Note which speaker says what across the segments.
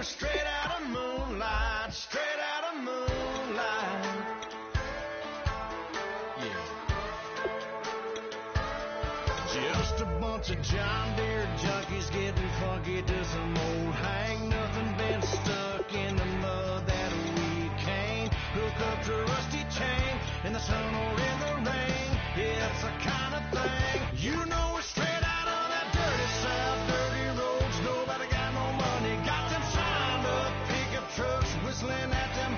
Speaker 1: we're straight out of moonlight, straight out of moonlight. Yeah. Just a bunch of John Deere junkies getting funky to some old hang nothing, been stuck in the mud that we can't hook up to a rusty chain in the sun or in the rain. Yeah, it's the kind of thing, you know, we're straight out of that dirty south, dirty roads, nobody got no money, got them signed up pickup trucks whistling at them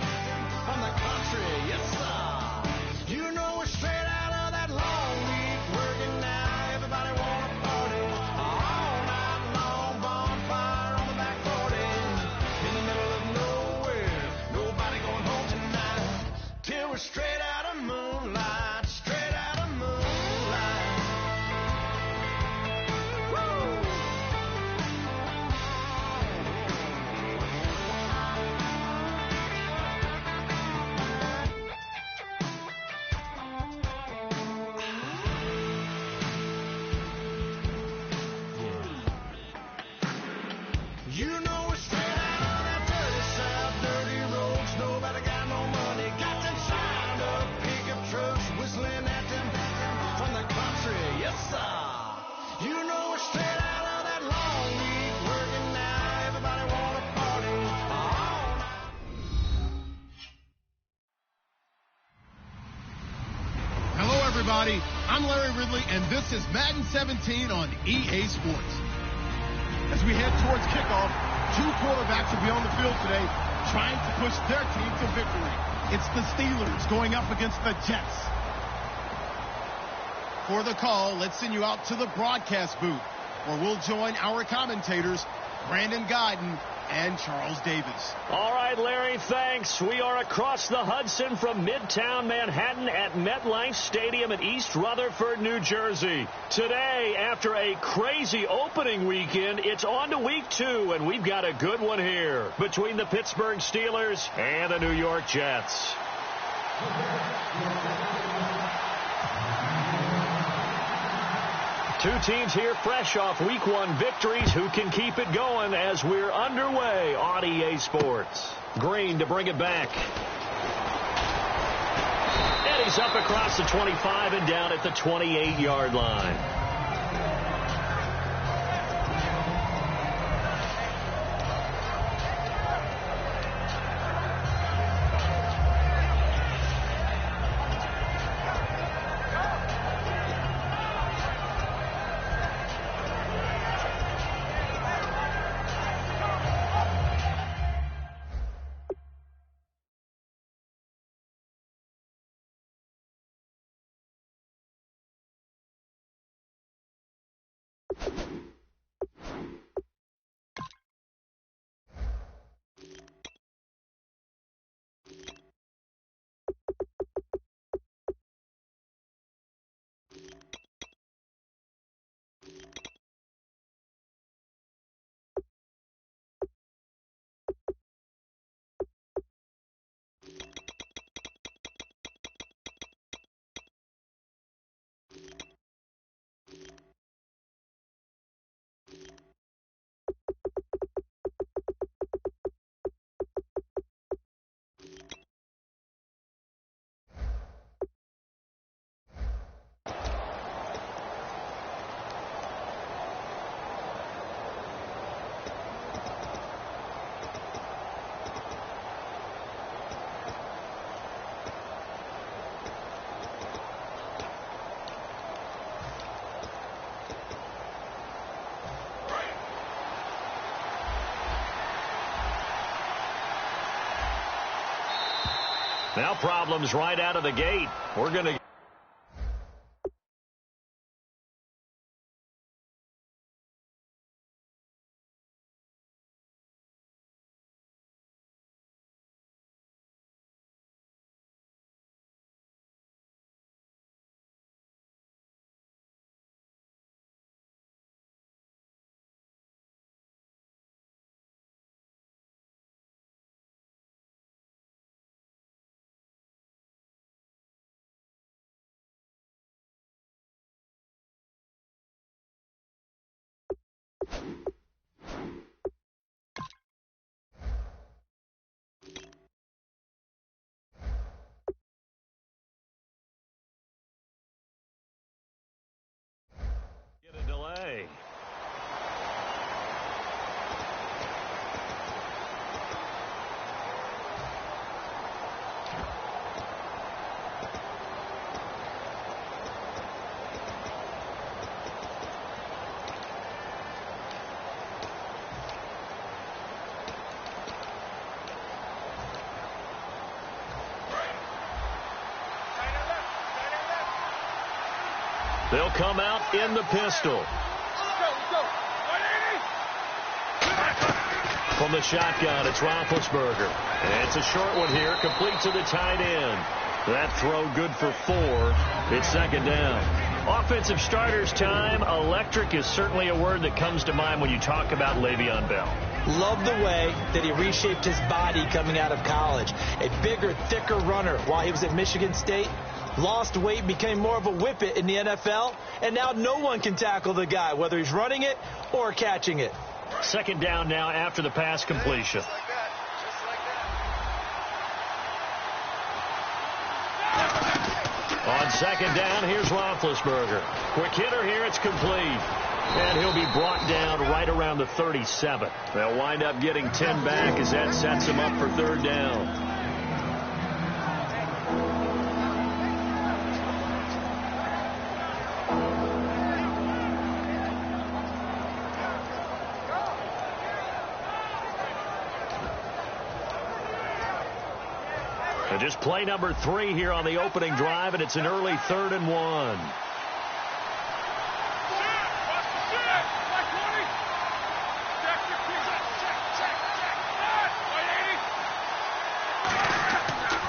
Speaker 1: from the country. Yes sir, you know, we're straight out of that long week working now, everybody wanna party all night long, bonfire on the back 40 in the middle of nowhere, nobody going home tonight till we're straight out of moonlight, straight out of moonlight. Woo! You know we're straight out of that dirty south, dirty roads, nobody got no money, got them signed up pickup trucks whistling at them from the country. Yes sir, you know we're straight out of that long week working now, everybody wanna party all night.
Speaker 2: Hello, everybody. I'm Larry Ridley, and this is Madden 17 on EA Sports. As we head towards kickoff, two quarterbacks will be on the field today trying to push their team to victory. It's the Steelers going up against the Jets. For the call, let's send you out to the broadcast booth, where we'll join our commentators, Brandon Guyton and Charles Davis.
Speaker 3: All right, Larry, thanks. We are across the Hudson from Midtown Manhattan at MetLife Stadium in East Rutherford, New Jersey. Today, after a crazy opening weekend, it's on to week 2, and we've got a good one here between the Pittsburgh Steelers and the New York Jets. Two teams here fresh off week 1 victories. Who can keep it going as we're underway on EA Sports? Green to bring it back. And he's up across the 25 and down at the 28-yard line. Now problems right out of the gate. We're going to They'll come out in the pistol. From the shotgun, it's Roethlisberger. And it's a short one here, complete to the tight end. That throw good for 4. It's second down. Offensive starters time. Electric is certainly a word that comes to mind when you talk about Le'Veon Bell.
Speaker 4: Love the way that he reshaped his body coming out of college. A bigger, thicker runner while he was at Michigan State. Lost weight, became more of a whippet in the NFL. And now no one can tackle the guy, whether he's running it or catching it.
Speaker 3: Second down now after the pass completion. On second down, here's Roethlisberger. Quick hitter here, it's complete. And he'll be brought down right around the 37. They'll wind up getting 10 back as that sets him up for third down. And just play number 3 here on the opening drive, and it's an early 3rd and 1.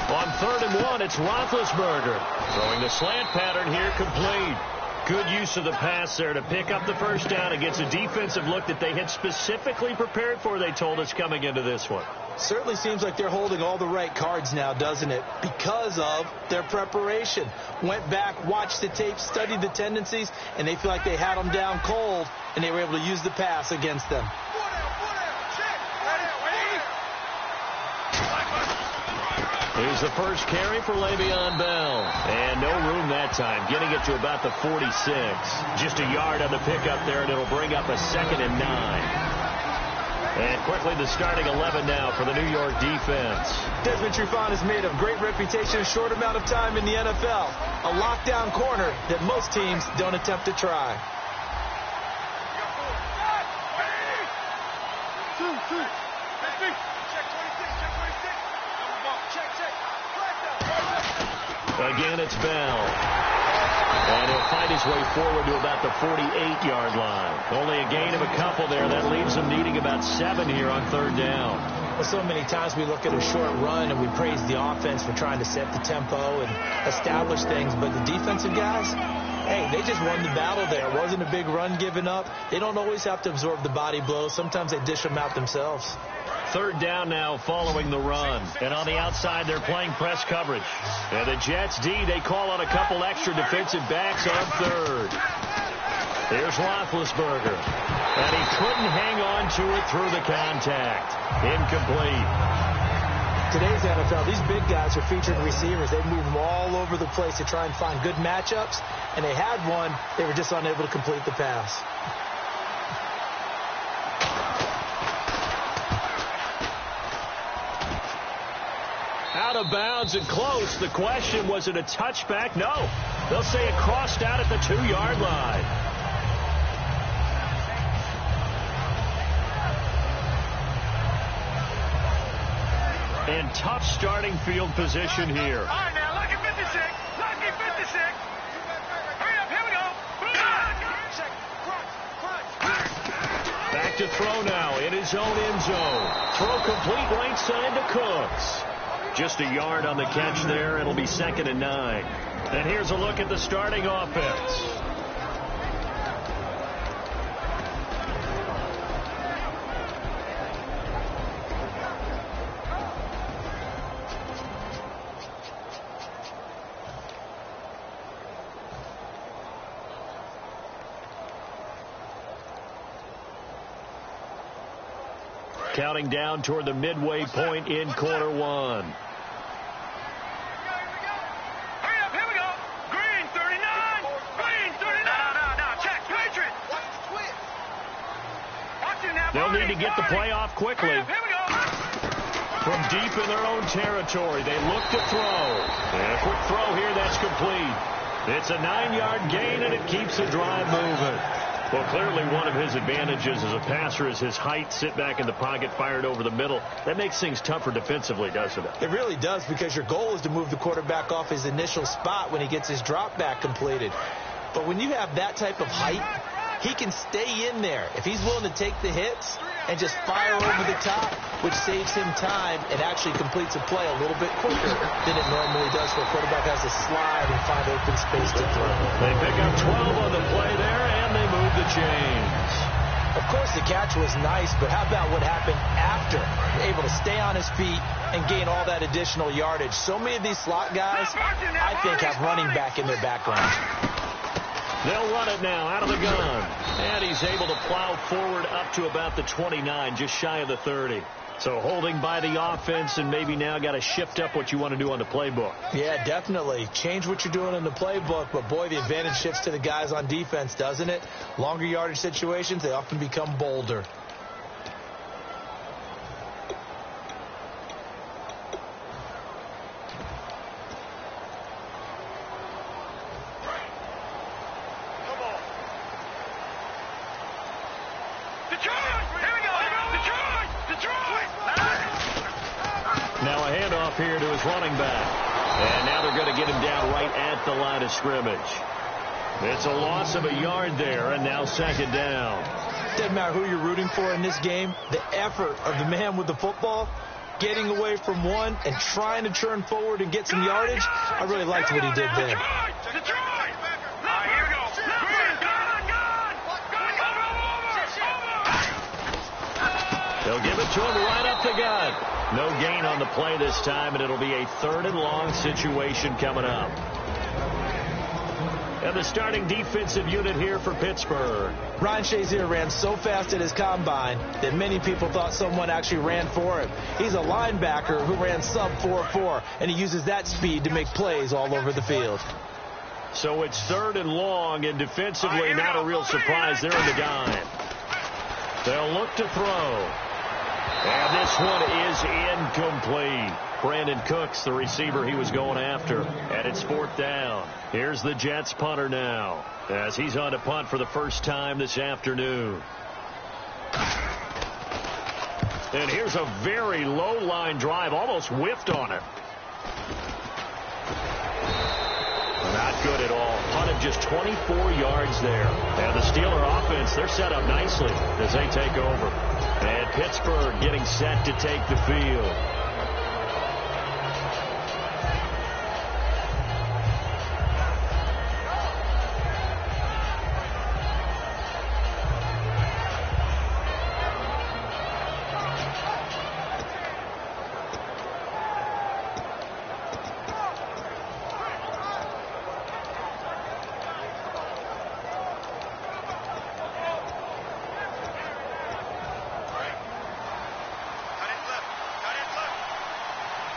Speaker 3: On 3rd and 1, it's Roethlisberger. Throwing the slant pattern here, complete. Good use of the pass there to pick up the first down against a defensive look that they had specifically prepared for, they told us, coming into this one.
Speaker 4: Certainly seems like they're holding all the right cards now, doesn't it? Because of their preparation. Went back, watched the tape, studied the tendencies, and they feel like they had them down cold, and they were able to use the pass against them.
Speaker 3: Here's the first carry for Le'Veon Bell. And no room that time, getting it to about the 46. Just a yard on the pickup there, and it'll bring up a 2nd and 9. And quickly the starting 11 now for the New York defense.
Speaker 4: Desmond Trufant has made a great reputation in a short amount of time in the NFL. A lockdown corner that most teams don't attempt to try.
Speaker 3: Again, it's Bell. And he'll fight his way forward to about the 48-yard line. Only a gain of a couple there. That leaves them needing about 7 here on 3rd down.
Speaker 4: Well, so many times we look at a short run and we praise the offense for trying to set the tempo and establish things. But the defensive guys, hey, they just won the battle there. It wasn't a big run given up. They don't always have to absorb the body blows. Sometimes they dish them out themselves.
Speaker 3: 3rd down now following the run. And on the outside, they're playing press coverage. And the Jets D, they call on a couple extra defensive backs on 3rd. Here's Roethlisberger. And he couldn't hang on to it through the contact. Incomplete.
Speaker 4: Today's NFL, these big guys are featured receivers. They move them all over the place to try and find good matchups. And they had one. They were just unable to complete the pass.
Speaker 3: Out of bounds and close. The question, was it a touchback? No. They'll say it crossed out at the 2-yard line. And tough starting field position here.
Speaker 5: All right, now, lucky 56. Lucky 56. Hurry up, here we go.
Speaker 3: Back to throw now in his own end zone. Throw complete right side to Cooks. Just a yard on the catch there. It'll be 2nd and 9. And here's a look at the starting offense. Counting down toward the midway point in quarter 1. They'll need to get the play off quickly. From deep in their own territory, they look to throw. And a quick throw here, that's complete. It's a 9-yard gain, and it keeps the drive moving. Well, clearly one of his advantages as a passer is his height. Sit back in the pocket, fired over the middle. That makes things tougher defensively, doesn't it?
Speaker 4: It really does, because your goal is to move the quarterback off his initial spot when he gets his drop back completed. But when you have that type of height, he can stay in there. If he's willing to take the hits and just fire over the top, which saves him time and actually completes a play a little bit quicker than it normally does for a quarterback has to slide and find open space to throw.
Speaker 3: They pick up 12 on the play there, and they move the chains.
Speaker 4: Of course, the catch was nice, but how about what happened after? Able to stay on his feet and gain all that additional yardage. So many of these slot guys, I think, have running back in their background.
Speaker 3: They'll run it now out of the gun. And he's able to plow forward up to about the 29, just shy of the 30. So holding by the offense, and maybe now got to shift up what you want to do on the playbook.
Speaker 4: Yeah, definitely. Change what you're doing in the playbook, but boy, the advantage shifts to the guys on defense, doesn't it? Longer yardage situations, they often become bolder.
Speaker 3: Now a handoff here to his running back. And now they're going to get him down right at the line of scrimmage. It's a loss of a yard there, and now second down.
Speaker 4: Doesn't matter who you're rooting for in this game. The effort of the man with the football, getting away from one and trying to turn forward and get some yardage, I really liked what he did there.
Speaker 3: They'll give it to him right up the gut. No gain on the play this time, and it'll be a 3rd and long situation coming up. And the starting defensive unit here for Pittsburgh.
Speaker 4: Ryan Shazier ran so fast at his combine that many people thought someone actually ran for him. He's a linebacker who ran sub 4.4, and he uses that speed to make plays all over the field.
Speaker 3: So it's 3rd and long, and defensively not a real surprise. They're in the dime. They'll look to throw. And this one is incomplete. Brandon Cooks, the receiver he was going after. And it's 4th down. Here's the Jets punter now, as he's on to punt for the first time this afternoon. And here's a very low line drive, almost whiffed on it. Not good at all. Punted just 24 yards there. And the Steeler offense, they're set up nicely as they take over. And Pittsburgh getting set to take the field.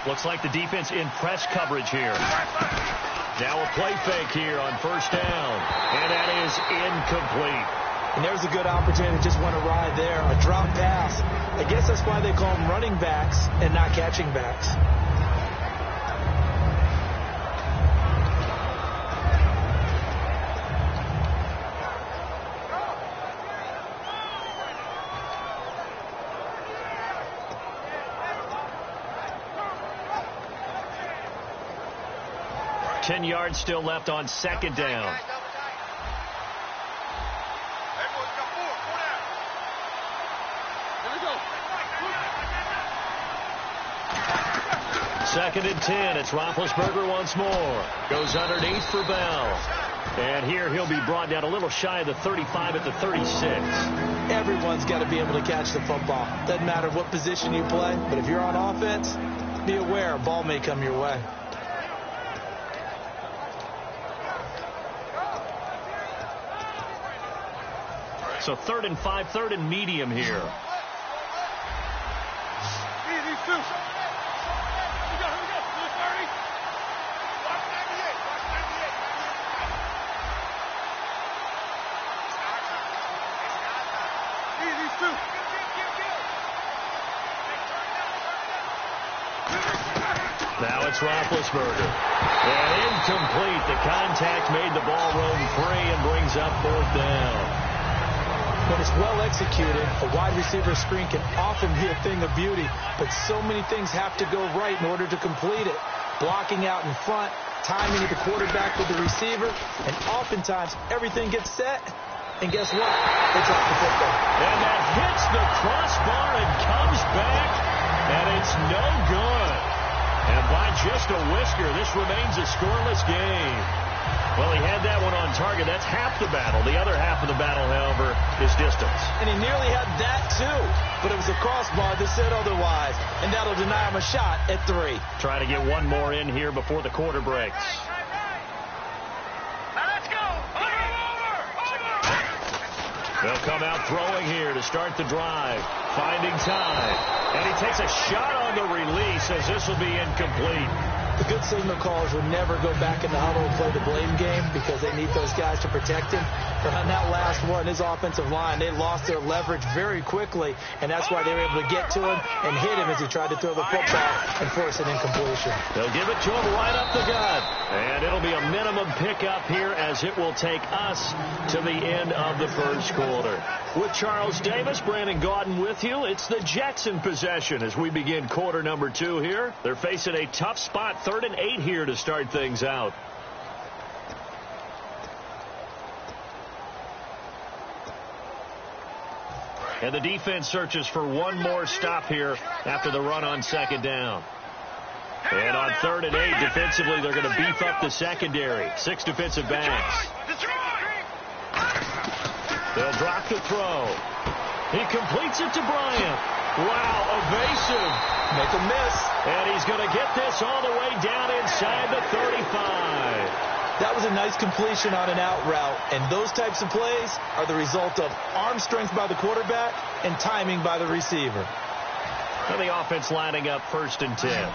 Speaker 3: Looks like the defense in press coverage here. Now a play fake here on 1st down. And that is incomplete.
Speaker 4: And there's a good opportunity. Just want to ride there. A drop pass. I guess that's why they call them running backs and not catching backs.
Speaker 3: Ten yards still left on 2nd down. Second and 10. It's Roethlisberger once more. Goes underneath for Bell. And here he'll be brought down a little shy of the 35 at the 36.
Speaker 4: Everyone's got to be able to catch the football. Doesn't matter what position you play, but if you're on offense, be aware a ball may come your way.
Speaker 3: So 3rd and 5, 3rd and medium here. Now it's Roethlisberger. And incomplete. The contact made the ball roam free and brings up 4th down.
Speaker 4: When it's well executed, a wide receiver screen can often be a thing of beauty, but so many things have to go right in order to complete it. blocking out in front, timing at the quarterback with the receiver, and oftentimes everything gets set, and guess what? They drop the football.
Speaker 3: And that hits the crossbar and comes back, and it's no good. And by just a whisker, this remains a scoreless game. Well, he had that one on target. That's half the battle. The other half of the battle, however, is distance.
Speaker 4: And he nearly had that, too. But it was a crossbar that said otherwise. And that'll deny him a shot at 3.
Speaker 3: Trying to get one more in here before the quarter breaks.
Speaker 5: Now let's go. Over.
Speaker 3: They'll come out throwing here to start the drive. Finding time. And he takes a shot on the release as this will be incomplete.
Speaker 4: The good signal callers would never go back in the huddle and play the blame game because they need those guys to protect him. But on that last one, his offensive line, they lost their leverage very quickly, and that's why they were able to get to him and hit him as he tried to throw the football and force an incompletion.
Speaker 3: They'll give it to him right up the gut. And it'll be a minimum pickup here as it will take us to the end of the first quarter. With Charles Davis, Brandon Gaudin with you. It's the Jets in possession as we begin quarter number 2 here. They're facing a tough spot, 3rd and 8 here to start things out. And the defense searches for one more stop here after the run on 2nd down. And on 3rd and 8, defensively, they're going to beef up the secondary. 6 defensive backs. They'll drop the throw. He completes it to Bryant. Wow, evasive.
Speaker 4: Make a miss.
Speaker 3: And he's going to get this all the way down inside the 35.
Speaker 4: That was a nice completion on an out route, and those types of plays are the result of arm strength by the quarterback and timing by the receiver.
Speaker 3: And the offense lining up 1st and 10.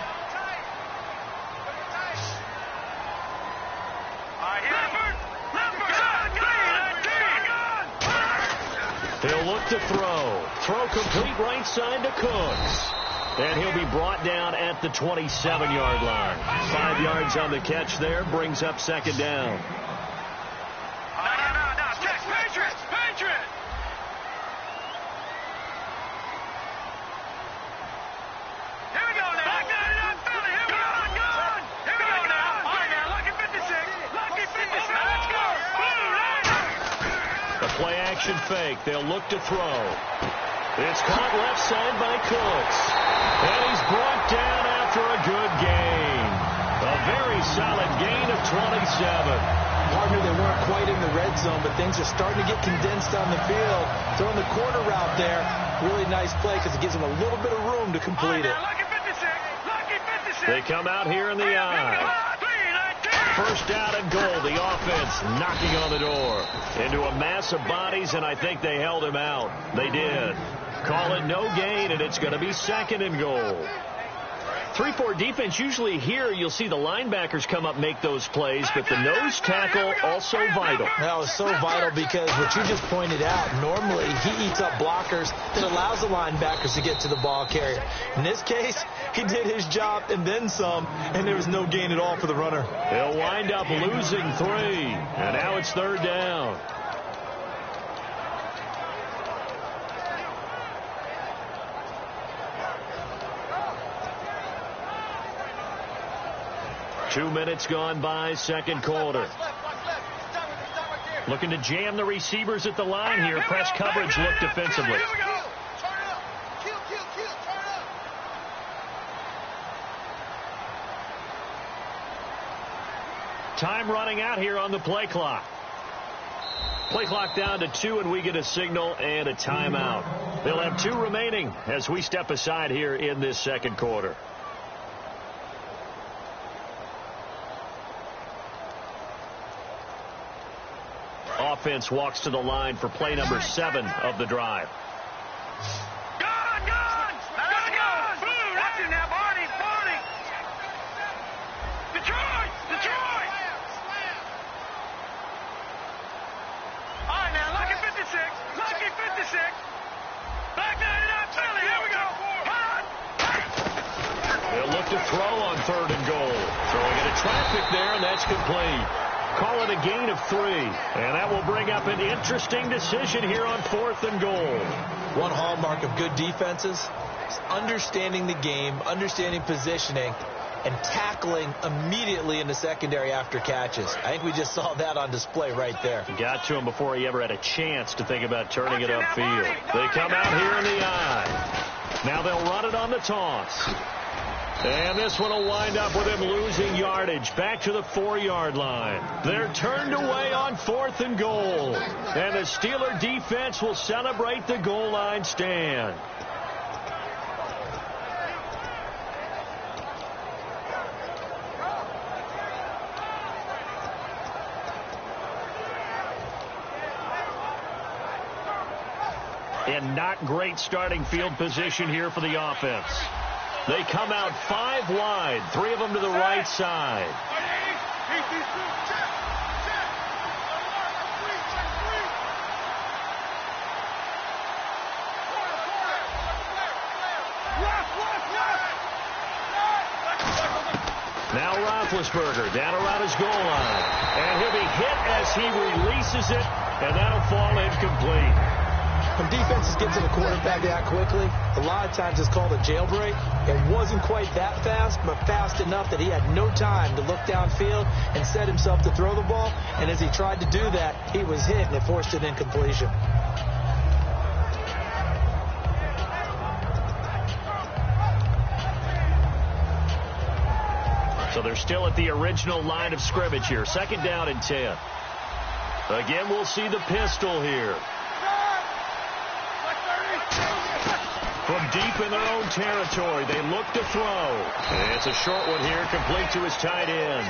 Speaker 3: He'll look to throw. Throw complete right side to Cooks. And he'll be brought down at the 27-yard line. 5 yards on the catch there. Brings up 2nd down.
Speaker 5: No. Patriots. Here we go now. Back down in that Philly. Here we go. Here we go now. All right, now. Lucky 56. Lucky 56. Let's go.
Speaker 3: The play action fake. They'll look to throw. It's caught left side by Cooks. And he's brought down after a good gain. A very solid gain of 27.
Speaker 4: Partner, they weren't quite in the red zone, but things are starting to get condensed on the field. Throwing the corner route there, really nice play because it gives them a little bit of room to complete it.
Speaker 5: Lucky 56. Lucky 56.
Speaker 3: They come out here in the eye. 1st down and goal. The offense knocking on the door. Into a mass of bodies, and I think they held him out. They did. Call it no gain, and it's going to be 2nd and goal. 3-4 defense, usually here you'll see the linebackers come up, make those plays, but the nose tackle also vital.
Speaker 4: That was so vital because what you just pointed out, normally he eats up blockers that allows the linebackers to get to the ball carrier. In this case, he did his job and then some, and there was no gain at all for the runner.
Speaker 3: They'll wind up losing 3, and now it's 3rd down. Two minutes gone by, 2nd quarter. Looking to jam the receivers at the line here. Press coverage look defensively. Time running out here on the play clock. Play clock down to 2, and we get a signal and a timeout. They'll have 2 remaining as we step aside here in this 2nd quarter. Offense walks to the line for play number 7 of the drive.
Speaker 5: Gone! Blue, that's it now, Barney! Detroit! All right, now, Lucky 56. Back down in that Philly, here we go!
Speaker 3: They'll look to throw on 3rd and goal. Throwing into traffic there, and that's complete. Call it a gain of 3, and that will bring up an interesting decision here on 4th and goal.
Speaker 4: One hallmark of good defenses is understanding the game, understanding positioning, and tackling immediately in the secondary after catches. I think we just saw that on display right there.
Speaker 3: Got to him before he ever had a chance to think about turning it upfield. They come out here in the eye. Now they'll run it on the toss. And this one will wind up with him losing yardage back to the 4-yard line. They're turned away on 4th and goal. And the Steeler defense will celebrate the goal line stand. And not great starting field position here for the offense. They come out 5 wide, 3 of them to the right side. Now Roethlisberger down around his goal line. And he'll be hit as he releases it, and that'll fall incomplete.
Speaker 4: When defenses get to the quarterback that quickly, a lot of times it's called a jailbreak. It wasn't quite that fast, but fast enough that he had no time to look downfield and set himself to throw the ball. And as he tried to do that, he was hit, and it forced an incompletion.
Speaker 3: So they're still at the original line of scrimmage here. 2nd down and 10. Again, we'll see the pistol here. From deep in their own territory, they look to throw. And it's a short one here, complete to his tight end.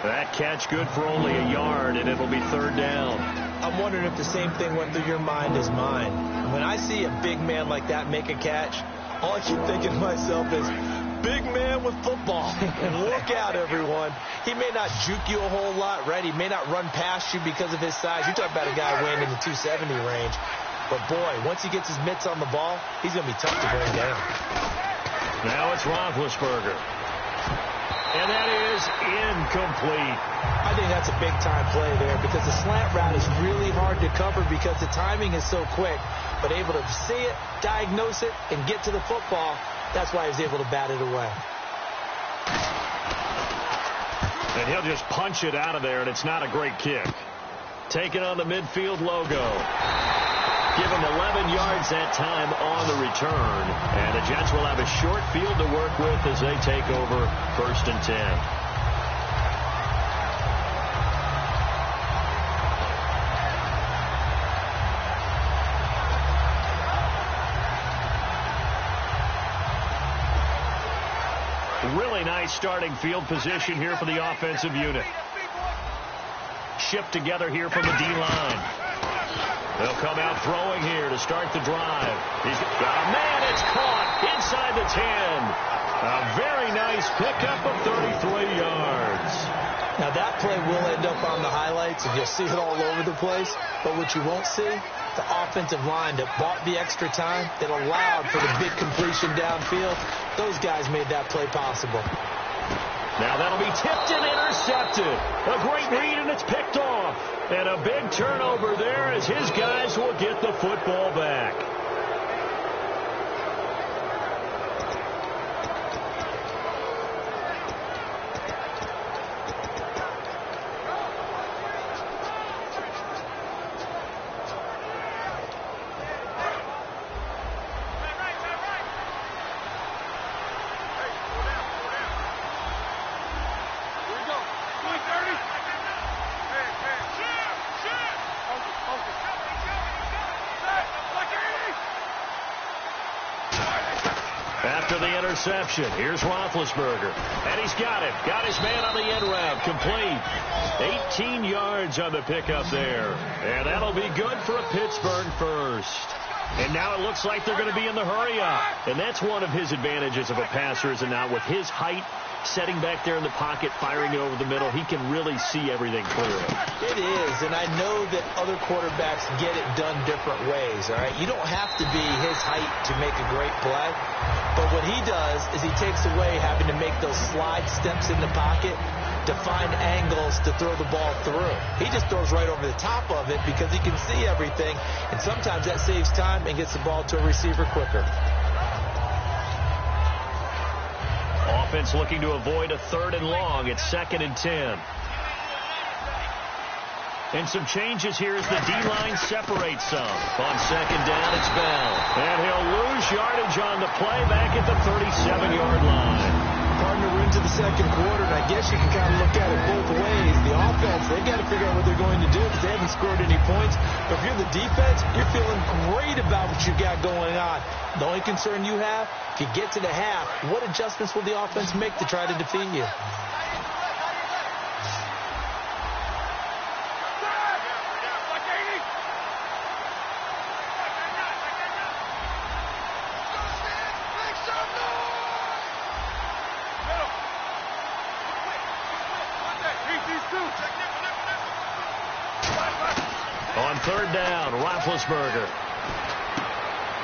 Speaker 3: That catch good for only a yard, and it'll be 3rd down.
Speaker 4: I'm wondering if the same thing went through your mind as mine. When I see a big man like that make a catch, all I keep thinking to myself is, big man with football. And look out, everyone. He may not juke you a whole lot, right? He may not run past you because of his size. You're talking about a guy weighing in the 270 range. But, boy, once he gets his mitts on the ball, he's going to be tough to bring down.
Speaker 3: Now it's Roethlisberger. And that is incomplete.
Speaker 4: I think that's a big-time play there because the slant route is really hard to cover because the timing is so quick. But able to see it, diagnose it, and get to the football, that's why he was able to bat it away.
Speaker 3: And he'll just punch it out of there, and it's not a great kick. Taking on the midfield logo. Give him 11 yards that time on the return. And the Jets will have a short field to work with as they take over 1st and 10. Really nice starting field position here for the offensive unit. Shipped together here from the D-line. They'll come out throwing here to start the drive. He's got a man. It's caught inside the 10. A very nice pickup of 33 yards.
Speaker 4: Now, that play will end up on the highlights, and you'll see it all over the place. But what you won't see, the offensive line that bought the extra time, that allowed for the big completion downfield, those guys made that play possible.
Speaker 3: Now that'll be tipped and intercepted. A great read, and it's picked off. And a big turnover there as his guys will get the football back. After the interception, here's Roethlisberger. And he's got it. Got his man on the end route. Complete. 18 yards on the pickup there. And that'll be good for a Pittsburgh first. And now it looks like they're going to be in the hurry-up. And that's one of his advantages of a passer, is it not? With his height, setting back there in the pocket, firing it over the middle, he can really see everything clearly.
Speaker 4: It is, and I know that other quarterbacks get it done different ways, all right? You don't have to be his height to make a great play. But what he does is he takes away having to make those slide steps in the pocket to find angles to throw the ball through. He just throws right over the top of it because he can see everything, and sometimes that saves time and gets the ball to a receiver quicker.
Speaker 3: Off offense looking to avoid a 3rd and long. It's 2nd and 10. And some changes here as the D-line separates some. On 2nd down, it's Bell. And he'll lose yardage on the play back at the 37-yard line.
Speaker 4: Partner, we're into the 2nd quarter, and I guess you can kind of look at it both ways. The offense, they've got to figure out what they're going to do because they haven't scored any points. But if you're the defense, you're feeling great about what you got going on. The only concern you have, if you get to the half, what adjustments will the offense make to try to defeat you?
Speaker 3: On 3rd down, Roethlisberger.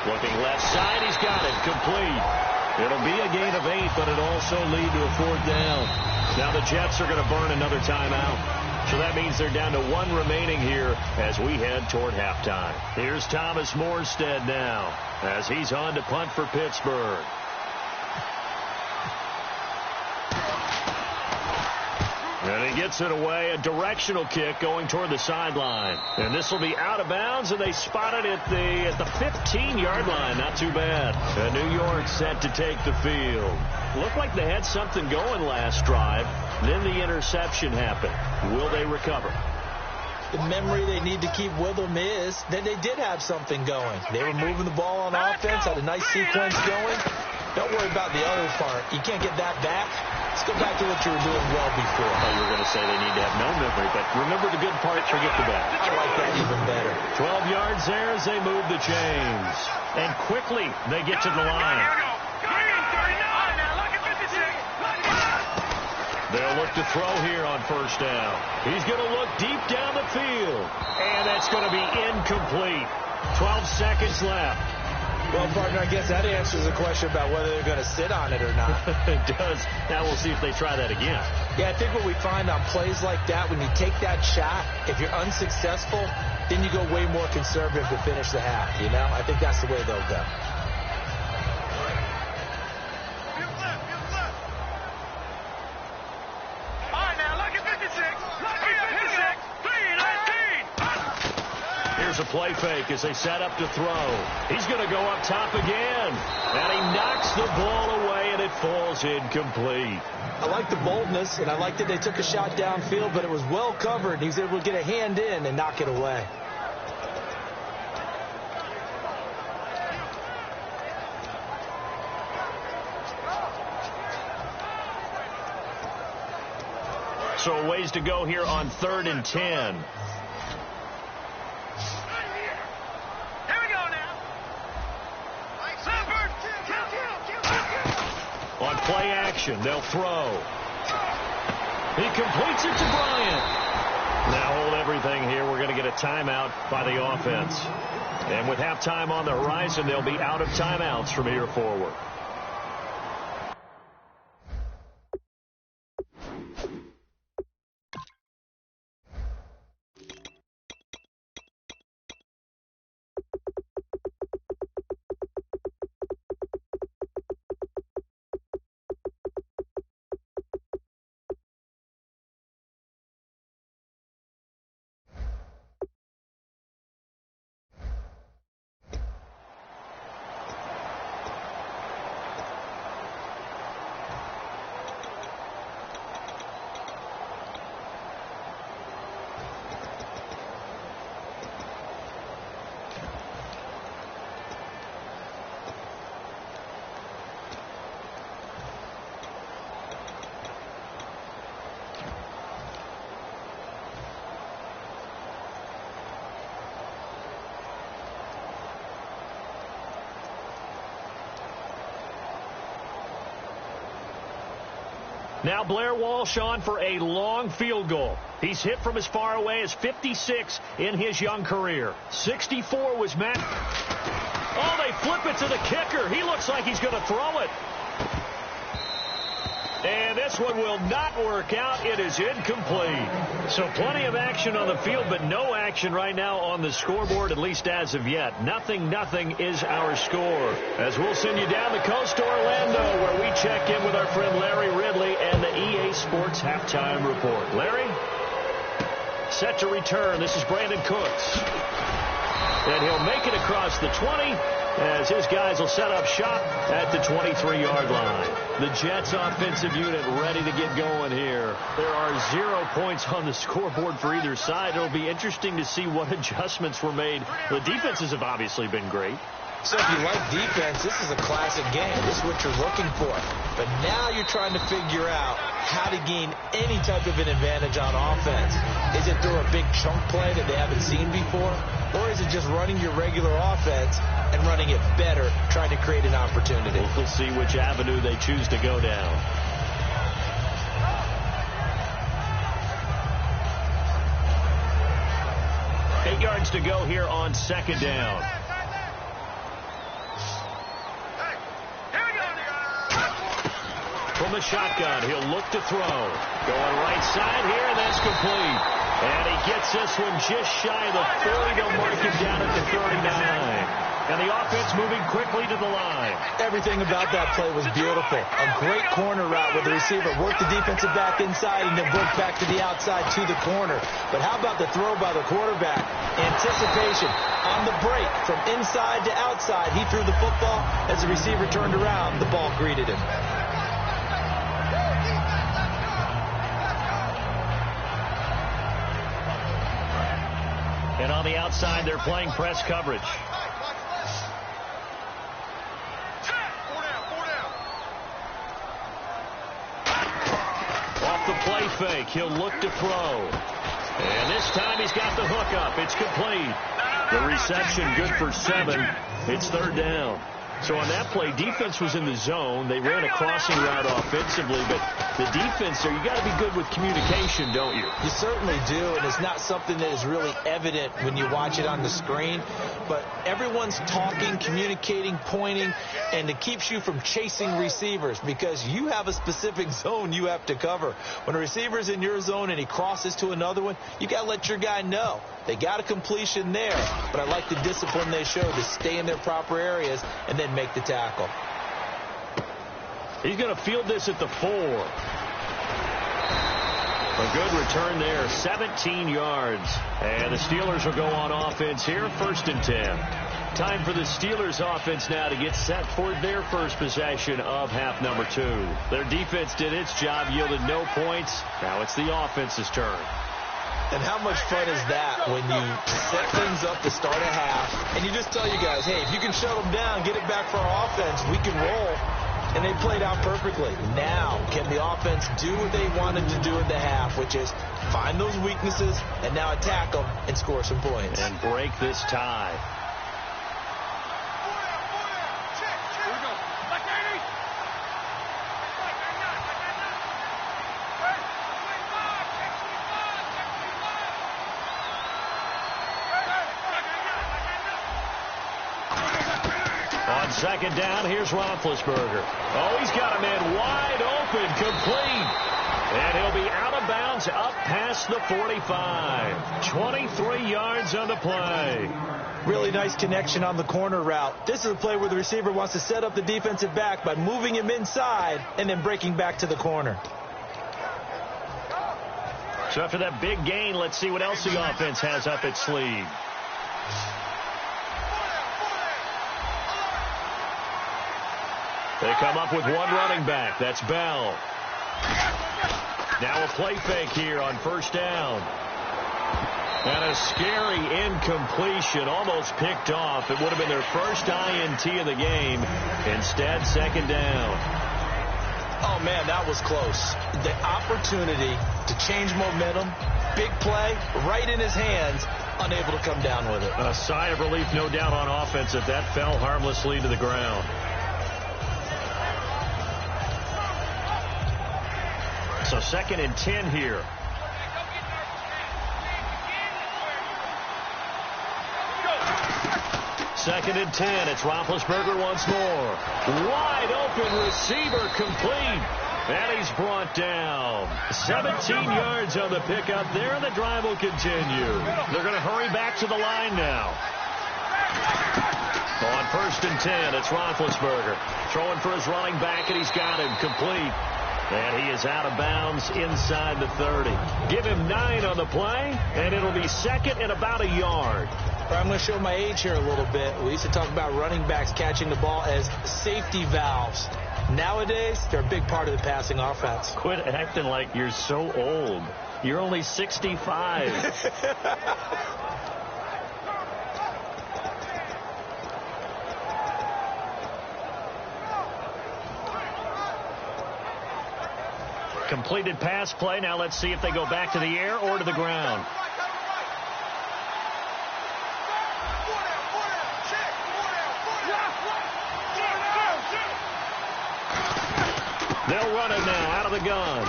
Speaker 3: Looking left side, he's got it, complete. It'll be a gain of 8, but it'll also lead to a 4th down. Now the Jets are going to burn another timeout. So that means they're down to 1 remaining here as we head toward halftime. Here's Thomas Morstead now as he's on to punt for Pittsburgh. And he gets it away, a directional kick going toward the sideline. And this will be out of bounds, and they spot it at the 15-yard line. Not too bad. And New York set to take the field. Looked like they had something going last drive. Then the interception happened. Will they recover?
Speaker 4: The memory they need to keep with them is that they did have something going. They were moving the ball on offense, had a nice sequence going. Don't worry about the other part. You can't get that back. Let's go back to what you were doing well before.
Speaker 3: I thought you were going to say they need to have no memory, but remember the good part, forget the bad.
Speaker 4: I like that even better.
Speaker 3: 12 yards there as they move the chains. And quickly, they get to the line. They'll look to throw here on 1st down. He's going to look deep down the field. And that's going to be incomplete. 12 seconds left.
Speaker 4: Well, partner, I guess that answers the question about whether they're going to sit on it or not.
Speaker 3: It does. Now we'll see if they try that again.
Speaker 4: Yeah, I think what we find on plays like that, when you take that shot, if you're unsuccessful, then you go way more conservative to finish the half, you know? I think that's the way they'll go.
Speaker 3: Here's a play fake as they set up to throw. He's going to go up top again. And he knocks the ball away, and it falls incomplete.
Speaker 4: I like the boldness, and I like that they took a shot downfield, but it was well covered. He was able to get a hand in and knock it away.
Speaker 3: So a ways to go here on 3rd and 10. On play action, they'll throw. He completes it to Bryant. Now hold everything here. We're going to get a timeout by the offense. And with halftime on the horizon, they'll be out of timeouts from here forward. Now Blair Walsh on for a long field goal. He's hit from as far away as 56 in his young career. 64 was Matt. Oh, they flip it to the kicker. He looks like he's going to throw it. And this one will not work out. It is incomplete. So plenty of action on the field, but no action right now on the scoreboard, at least as of yet. 0-0 is our score. As we'll send you down the coast to Orlando, where we check in with our friend Larry Ridley and the EA Sports Halftime Report. Larry? Set to return. This is Brandon Cooks. And he'll make it across the 20 as his guys will set up shop at the 23-yard line. The Jets offensive unit ready to get going here. There are 0 points on the scoreboard for either side. It'll be interesting to see what adjustments were made. The defenses have obviously been great.
Speaker 4: So if you like defense, this is a classic game. This is what you're looking for. But now you're trying to figure out how to gain any type of an advantage on offense. Is it through a big chunk play that they haven't seen before? Or is it just running your regular offense and running it better, trying to create an opportunity?
Speaker 3: We'll see which avenue they choose to go down. Eight yards to go here on second down. From the shotgun, he'll look to throw. Going right side here, and that's complete. And he gets this one just shy of the 40. They'll mark him down at the 39. And the offense moving quickly to the line.
Speaker 4: Everything about that play was beautiful. A great corner route where the receiver worked the defensive back inside and then broke back to the outside to the corner. But how about the throw by the quarterback? Anticipation on the break from inside to outside. He threw the football. As the receiver turned around, the ball greeted him.
Speaker 3: And on the outside, they're playing press coverage. Off the play fake, he'll look to throw. And this time he's got the hook up. It's complete. The reception good for 7. It's third down. So on that play, defense was in the zone. They ran a crossing route offensively, but the defense there, you got to be good with communication, don't you?
Speaker 4: You certainly do, and it's not something that is really evident when you watch it on the screen. But everyone's talking, communicating, pointing, and it keeps you from chasing receivers because you have a specific zone you have to cover. When a receiver's in your zone and he crosses to another one, you got to let your guy know. They got a completion there, but I like the discipline they showed to stay in their proper areas and then make the tackle.
Speaker 3: He's going to field this at the 4. A good return there, 17 yards. And the Steelers will go on offense here, 1st and 10. Time for the Steelers offense now to get set for their first possession of half number 2. Their defense did its job, yielded no points. Now it's the offense's turn.
Speaker 4: And how much fun is that when you set things up to start a half and you just tell you guys, hey, if you can shut them down, get it back for our offense, we can roll. And they played out perfectly. Now, can the offense do what they wanted to do in the half, which is find those weaknesses and now attack them and score some points?
Speaker 3: And break this tie. On second down, here's Roethlisberger. Oh, he's got a man wide open, complete. And he'll be out of bounds up past the 45. 23 yards on the play.
Speaker 4: Really nice connection on the corner route. This is a play where the receiver wants to set up the defensive back by moving him inside and then breaking back to the corner.
Speaker 3: So after that big gain, let's see what else the offense has up its sleeve. They come up with one running back. That's Bell. Now a play fake here on 1st down. And a scary incompletion, almost picked off. It would have been their first INT of the game. Instead, 2nd down.
Speaker 4: Oh, man, that was close. The opportunity to change momentum, big play, right in his hands, unable to come down with it.
Speaker 3: A sigh of relief, no doubt, on offense if that fell harmlessly to the ground. So 2nd and 10 here. Second and 10. It's Roethlisberger once more. Wide open receiver complete. And he's brought down. 17 yards on the pickup there, and the drive will continue. They're going to hurry back to the line now. On 1st and 10, it's Roethlisberger. Throwing for his running back, and he's got him complete. And he is out of bounds inside the 30. Give him 9 on the play, and it'll be 2nd and about a yard.
Speaker 4: I'm going to show my age here a little bit. We used to talk about running backs catching the ball as safety valves. Nowadays, they're a big part of the passing offense.
Speaker 3: Quit acting like you're so old. You're only 65. Completed pass play. Now let's see if they go back to the air or to the ground. They'll run it now out of the gun.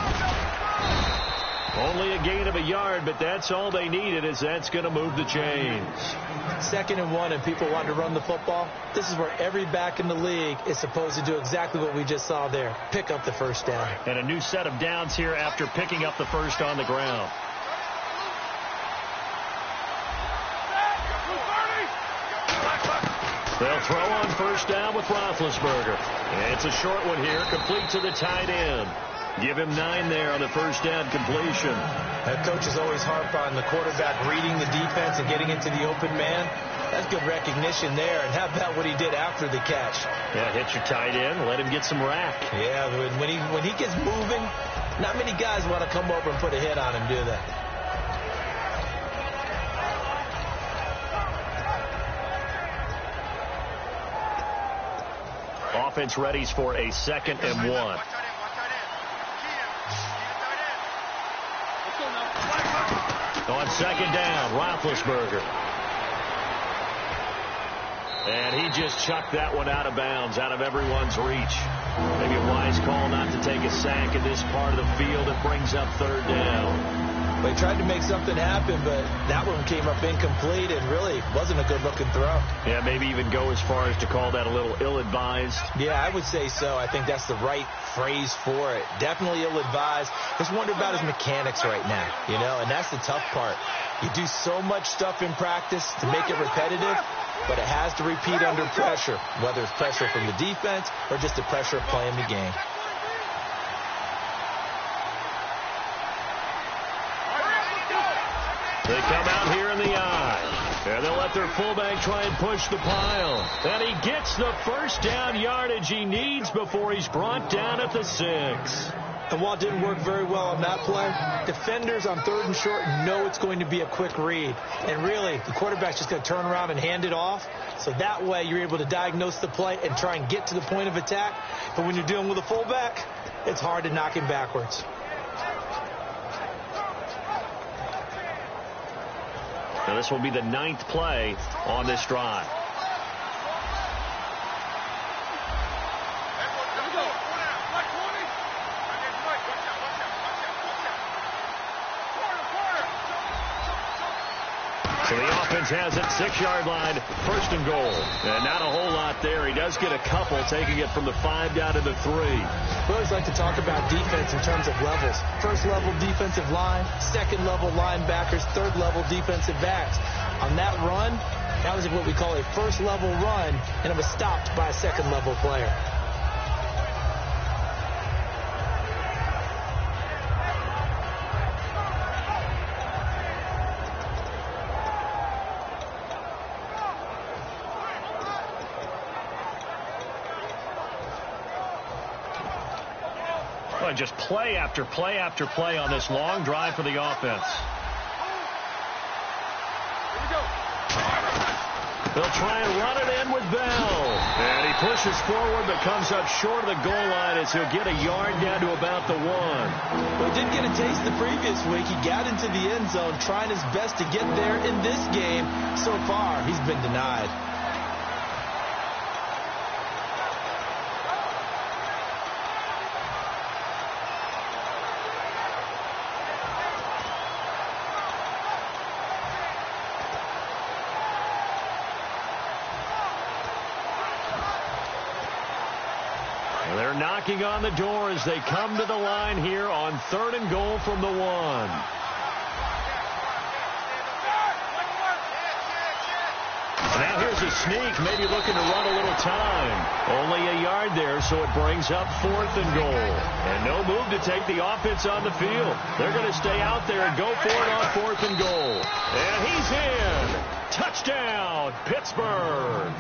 Speaker 3: Only a gain of a yard, but that's all they needed, as that's going to move the chains.
Speaker 4: 2nd and 1, and people want to run the football. This is where every back in the league is supposed to do exactly what we just saw there. Pick up the first down.
Speaker 3: And a new set of downs here after picking up the first on the ground. They'll throw on 1st down with Roethlisberger. And it's a short one here, complete to the tight end. Give him 9 there on the 1st down completion.
Speaker 4: That coach is always harp on the quarterback reading the defense and getting into the open man. That's good recognition there. And how about what he did after the catch?
Speaker 3: Yeah, hit your tight end, let him get some rack.
Speaker 4: Yeah, when he gets moving, not many guys want to come over and put a hit on him, do they?
Speaker 3: Offense readies for a 2nd and 1. On 2nd down, Roethlisberger. And he just chucked that one out of bounds, out of everyone's reach. Maybe a wise call not to take a sack in this part of the field. It brings up 3rd down.
Speaker 4: They tried to make something happen, but that one came up incomplete and really wasn't a good-looking throw.
Speaker 3: Yeah, maybe even go as far as to call that a little ill-advised.
Speaker 4: Yeah, I would say so. I think that's the right phrase for it. Definitely ill-advised. Just wonder about his mechanics right now, and that's the tough part. You do so much stuff in practice to make it repetitive, but it has to repeat under pressure, whether it's pressure from the defense or just the pressure of playing the game.
Speaker 3: They come out here in the eye. And they'll let their fullback try and push the pile. And he gets the 1st down yardage he needs before he's brought down at the 6.
Speaker 4: And while it didn't work very well on that play, defenders on 3rd and short know it's going to be a quick read. And really, the quarterback's just going to turn around and hand it off. So that way, you're able to diagnose the play and try and get to the point of attack. But when you're dealing with a fullback, it's hard to knock him backwards.
Speaker 3: Now this will be the 9th play on this drive. So the offense has it, 6-yard line, 1st and goal. And not a whole lot there. He does get a couple, taking it from the 5 down to the 3.
Speaker 4: We always like to talk about defense in terms of levels. 1st level defensive line, 2nd level linebackers, 3rd level defensive backs. On that run, that was what we call a 1st level run, and it was stopped by a 2nd level player.
Speaker 3: Just play after play after play on this long drive for the offense. They'll try and run it in with Bell. And he pushes forward but comes up short of the goal line as he'll get a yard down to about the 1.
Speaker 4: Well, he did get a taste the previous week. He got into the end zone trying his best to get there in this game. So far, he's been denied.
Speaker 3: knocking on the door as they come to the line here on 3rd and goal from the 1. Now here's a sneak, maybe looking to run a little time. Only a yard there, so it brings up 4th and goal. And no move to take the offense on the field. They're going to stay out there and go for it on 4th and goal. And he's in. Touchdown, Pittsburgh.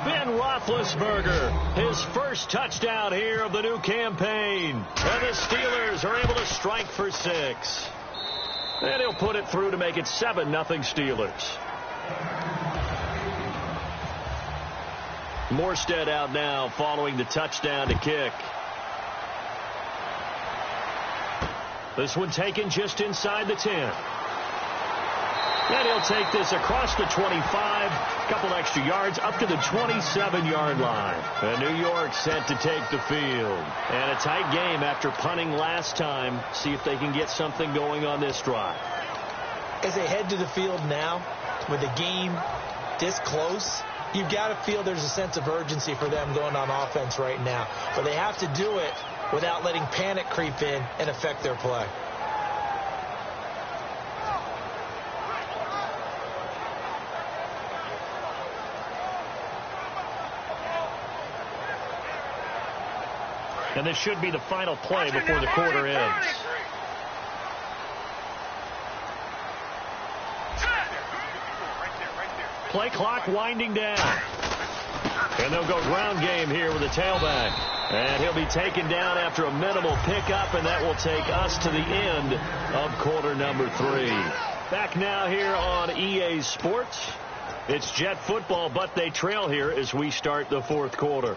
Speaker 3: Ben Roethlisberger, his first touchdown here of the new campaign. And the Steelers are able to strike for 6. And he'll put it through to make it 7-0 Steelers. Morstead out now following the touchdown to kick. This one taken just inside the 10. And he'll take this across the 25, a couple extra yards up to the 27-yard line. And New York set to take the field. And a tight game after punting last time. See if they can get something going on this drive.
Speaker 4: As they head to the field now, with the game this close, you've got to feel there's a sense of urgency for them going on offense right now. But they have to do it without letting panic creep in and affect their play.
Speaker 3: And this should be the final play before the quarter ends. Play clock winding down. And they'll go ground game here with a tailback. And he'll be taken down after a minimal pickup, and that will take us to the end of quarter number 3. Back now here on EA Sports. It's Jet football, but they trail here as we start the 4th quarter.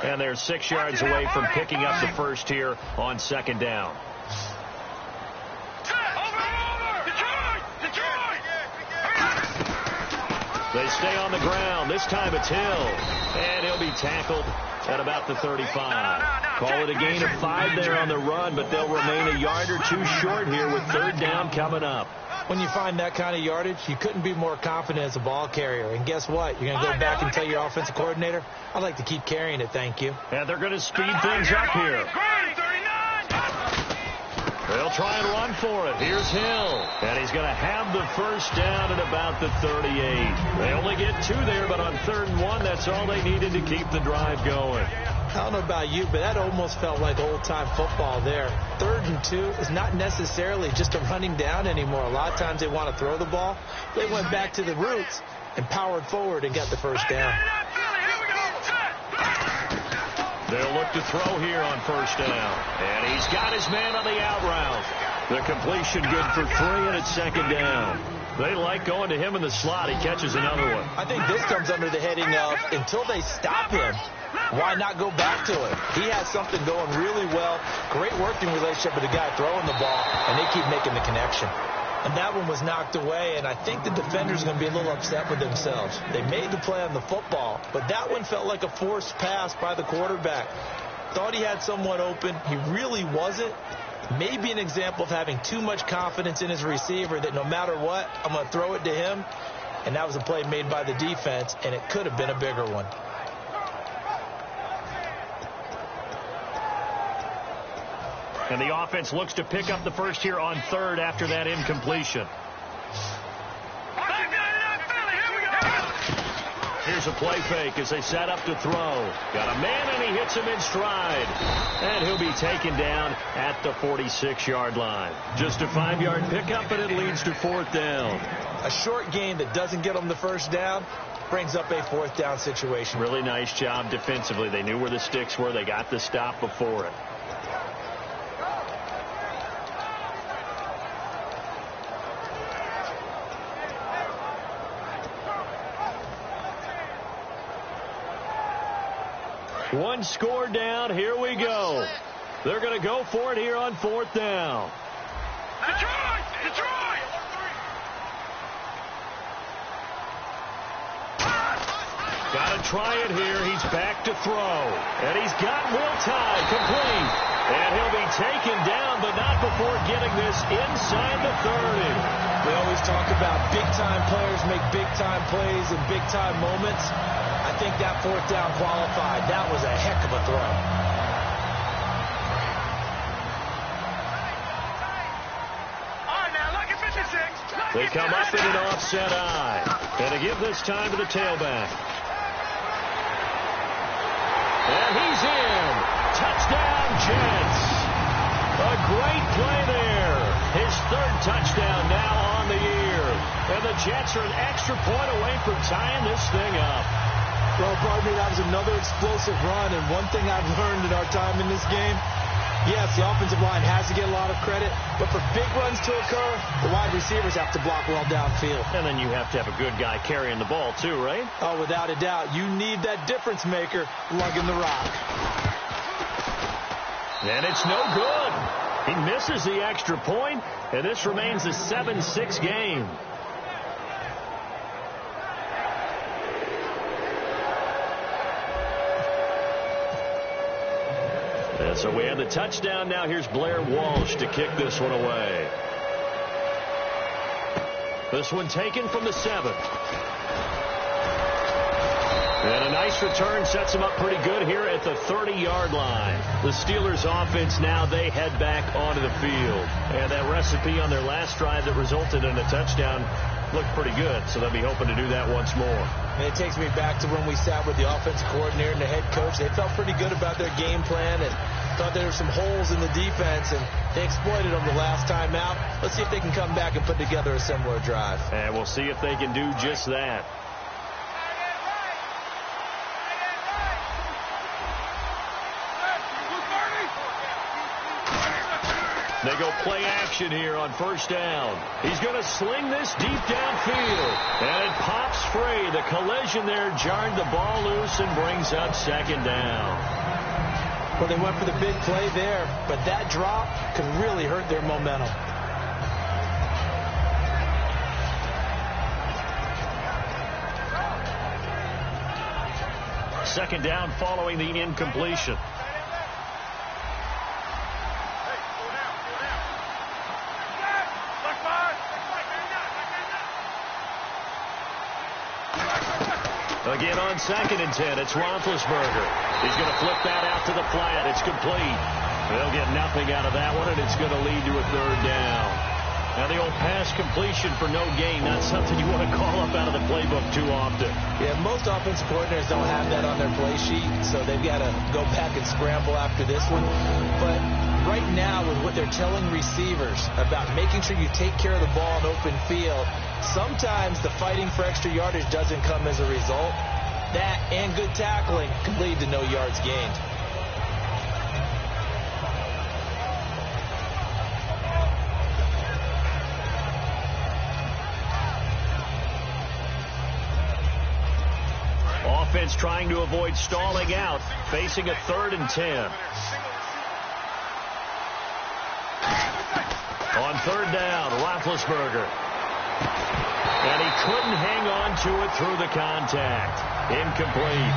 Speaker 3: And they're 6 yards away from picking up the first here on 2nd down. They stay on the ground. This time it's Hill. And he'll be tackled at about the 35. Call it a gain of 5 there on the run, but they'll remain a yard or 2 short here with 3rd down coming up.
Speaker 4: When you find that kind of yardage, you couldn't be more confident as a ball carrier. And guess what? You're going to go back and tell your offensive coordinator, I'd like to keep carrying it, thank you.
Speaker 3: And they're going to speed things up here. They'll try and run for it. Here's Hill. And he's going to have the first down at about the 38. They only get 2 there, but on 3rd and 1, that's all they needed to keep the drive going.
Speaker 4: I don't know about you, but that almost felt like old-time football there. 3rd and 2 is not necessarily just a running down anymore. A lot of times they want to throw the ball. They went back to the roots and powered forward and got the first down.
Speaker 3: They'll look to throw here on 1st down. And he's got his man on the out route. The completion good for 3, and it's 2nd down. They like going to him in the slot. He catches another one.
Speaker 4: I think this comes under the heading of until they stop him, why not go back to it? He has something going really well. Great working relationship with the guy throwing the ball, and they keep making the connection. And that one was knocked away, and I think the defenders are going to be a little upset with themselves. They made the play on the football, but that one felt like a forced pass by the quarterback. Thought he had someone open. He really wasn't. Maybe an example of having too much confidence in his receiver that no matter what, I'm going to throw it to him. And that was a play made by the defense, and it could have been a bigger one.
Speaker 3: And the offense looks to pick up the first here on 3rd after that incompletion. Here's a play fake as they set up to throw. Got a man, and he hits him in stride. And he'll be taken down at the 46-yard line. Just a 5-yard pickup, and it leads to 4th down.
Speaker 4: A short gain that doesn't get them the first down brings up a 4th down situation.
Speaker 3: Really nice job defensively. They knew where the sticks were. They got the stop before it. One score down. Here we go. They're going to go for it here on 4th down.
Speaker 5: Detroit!
Speaker 3: Got to try it here. He's back to throw. And he's got Will Tye complete. And he'll be taken down, but not before getting this inside the 30.
Speaker 4: We always talk about big-time players make big-time plays in big-time moments. I think that fourth down qualified. That was a heck of a throw.
Speaker 3: They come up in an offset eye. And to give this time to the tailback. And he's in. Touchdown, Jets. A great play there. His third touchdown now on the year. And the Jets are an extra point away from tying this thing up.
Speaker 4: Well, pardon me, that was another explosive run. And one thing I've learned in our time in this game, yes, the offensive line has to get a lot of credit, but for big runs to occur, the wide receivers have to block well downfield.
Speaker 3: And then you have to have a good guy carrying the ball too, right?
Speaker 4: Oh, without a doubt. You need that difference maker lugging the rock.
Speaker 3: And it's no good. He misses the extra point, and this remains a 7-6 game. And so we have the touchdown. Now here's Blair Walsh to kick this one away. This one taken from the 7. And a nice return sets him up pretty good here at the 30-yard line. The Steelers offense now, they head back onto the field. And that recipe on their last drive that resulted in a touchdown looked pretty good, so they'll be hoping to do that once more.
Speaker 4: And it takes me back to when we sat with the offensive coordinator and the head coach. They felt pretty good about their game plan and thought there were some holes in the defense, and they exploited them the last time out. Let's see if they can come back and put together a similar drive.
Speaker 3: And we'll see if they can do just that. They go play action here on first down. He's going to sling this deep downfield. And it pops free. The collision there jarred the ball loose and brings up second down.
Speaker 4: Well, they went for the big play there, but that drop could really hurt their momentum.
Speaker 3: Second down following the incompletion. Again on 2nd and 10, it's Roethlisberger. He's going to flip that out to the flat. It's complete. They'll get nothing out of that one, and it's going to lead to a third down. Now, the old pass completion for no gain, not something you want to call up out of the playbook too often.
Speaker 4: Yeah, most offensive coordinators don't have that on their play sheet, so they've got to go back and scramble after this one. But right now, with what they're telling receivers about making sure you take care of the ball in open field, sometimes the fighting for extra yardage doesn't come as a result. That and good tackling can lead to no yards gained.
Speaker 3: Offense trying to avoid stalling out, facing a 3rd and 10. On 3rd down, Roethlisberger. And he couldn't hang on to it through the contact. Incomplete.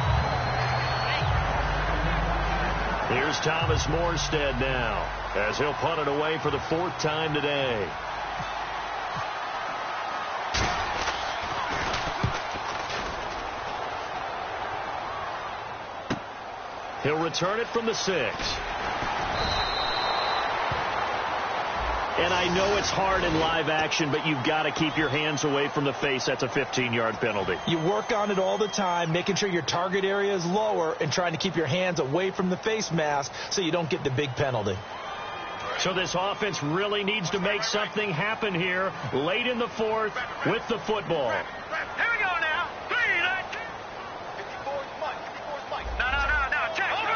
Speaker 3: Here's Thomas Morstead now, as he'll punt it away for the 4th time today. He'll return it from the 6. And I know it's hard in live action, but you've got to keep your hands away from the face. That's a 15-yard penalty.
Speaker 4: You work on it all the time, making sure your target area is lower and trying to keep your hands away from the face mask so you don't get the big penalty.
Speaker 3: So this offense really needs to make something happen here late in the 4th with the football.
Speaker 5: Here we go now. 3, 54's Mike. 54's Mike. No. Check. Over.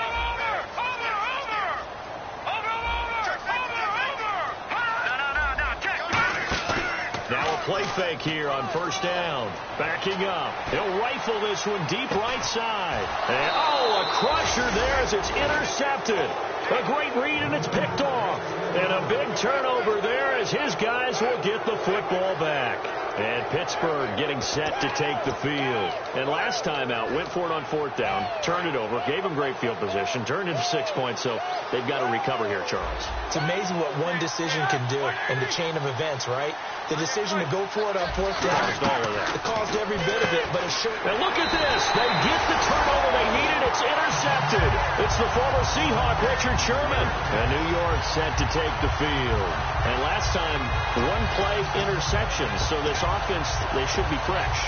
Speaker 3: Now a play fake here on first down. Backing up. He'll rifle this one deep right side. And, a crusher there as it's intercepted. A great read, and it's picked off. And a big turnover there as his guys will get the football back. And Pittsburgh getting set to take the field. And last time out, went for it on 4th down, turned it over, gave them great field position, turned into 6 points, so they've got to recover here, Charles.
Speaker 4: It's amazing what one decision can do in the chain of events, right? The decision to go for it on 4th down, it caused every bit of it, but it sure...
Speaker 3: And look at this. They get the turnover they needed. It's intercepted. It's the former Seahawk, Richard Sherman. And New York set to take the field. And last time, one-play interceptions, so this offense, they should be fresh.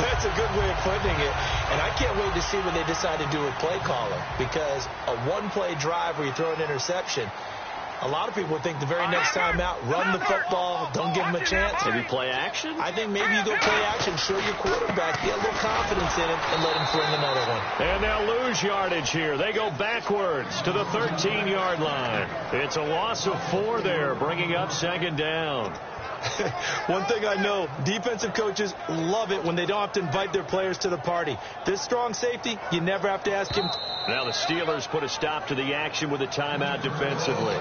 Speaker 4: That's a good way of putting it. And I can't wait to see what they decide to do with play calling, because a one-play drive where you throw an interception, a lot of people would think the very next time out, run the football, don't give them a chance.
Speaker 3: Maybe play action?
Speaker 4: I think maybe you go play action, show your quarterback, get a little confidence in him, and let him fling another one.
Speaker 3: And they'll lose yardage here. They go backwards to the 13-yard line. It's a loss of 4 there, bringing up 2nd down.
Speaker 4: One thing I know, defensive coaches love it when they don't have to invite their players to the party. This strong safety, you never have to ask him.
Speaker 3: Now the Steelers put a stop to the action with a timeout defensively.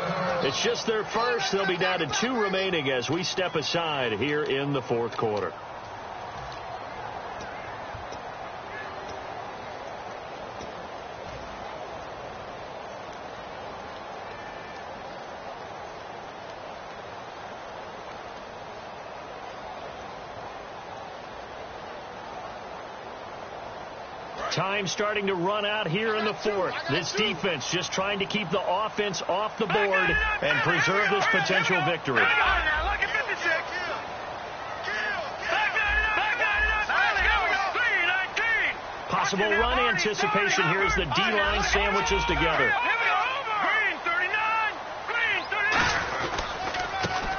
Speaker 3: It's just their first. They'll be down to 2 remaining as we step aside here in the 4th quarter. Time starting to run out here in the 4th. This defense just trying to keep the offense off the board and preserve this potential victory. Possible run anticipation here as the D-line sandwiches together.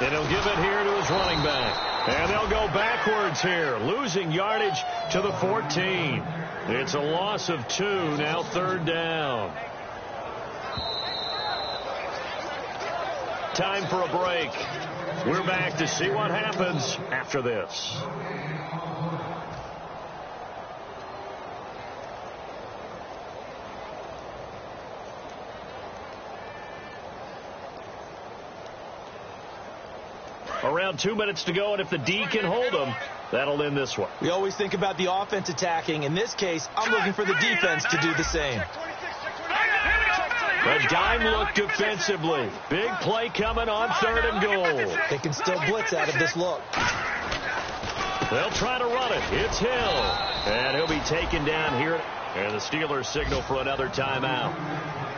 Speaker 3: And he'll give it here to his running back. And they'll go backwards here, losing yardage to the 14. It's a loss of 2, now 3rd down. Time for a break. We're back to see what happens after this. Around 2 minutes to go, and if the D can hold them, that'll end this one.
Speaker 4: We always think about the offense attacking. In this case, I'm looking for the defense to do the same.
Speaker 3: A dime look defensively. Big play coming on 3rd and goal.
Speaker 4: They can still blitz out of this look.
Speaker 3: They'll try to run it. It's Hill. And he'll be taken down here. And the Steelers signal for another timeout.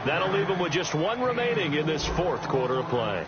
Speaker 3: That'll leave them with just 1 remaining in this 4th quarter of play.